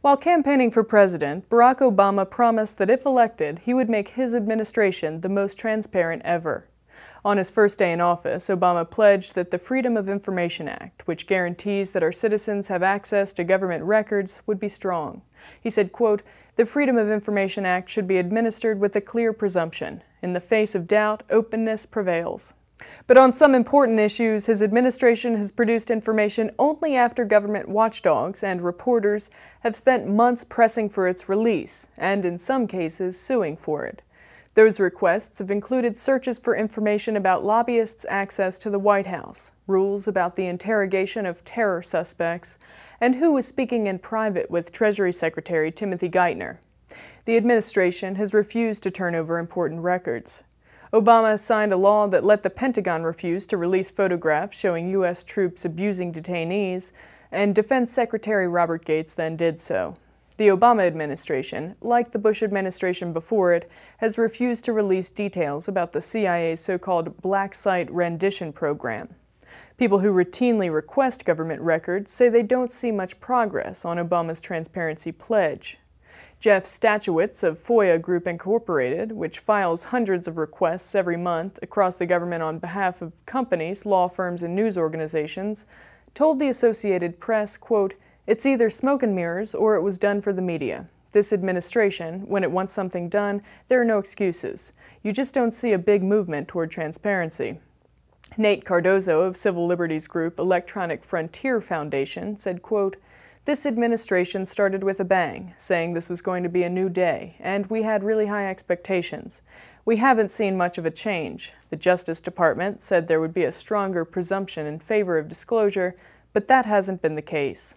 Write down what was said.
While campaigning for president, Barack Obama promised that if elected, he would make his administration the most transparent ever. On his first day in office, Obama pledged that the Freedom of Information Act, which guarantees that our citizens have access to government records, would be strong. He said, quote, "The Freedom of Information Act should be administered with a clear presumption. In the face of doubt, openness prevails." But on some important issues, his administration has produced information only after government watchdogs and reporters have spent months pressing for its release, and in some cases suing for it. Those requests have included searches for information about lobbyists' access to the White House, rules about the interrogation of terror suspects, and who was speaking in private with Treasury Secretary Timothy Geithner. The administration has refused to turn over important records. Obama signed a law that let the Pentagon refuse to release photographs showing U.S. troops abusing detainees, and Defense Secretary Robert Gates then did so. The Obama administration, like the Bush administration before it, has refused to release details about the CIA's so-called black site rendition program. People who routinely request government records say they don't see much progress on Obama's transparency pledge. Jeff Stachowitz of FOIA Group Incorporated, which files hundreds of requests every month across the government on behalf of companies, law firms, and news organizations, told the Associated Press, quote, "It's either smoke and mirrors or it was done for the media. This administration, when it wants something done, there are no excuses. You just don't see a big movement toward transparency." Nate Cardozo of civil liberties group Electronic Frontier Foundation said, quote, "This administration started with a bang, saying this was going to be a new day, and we had really high expectations. We haven't seen much of a change. The Justice Department said there would be a stronger presumption in favor of disclosure, but that hasn't been the case."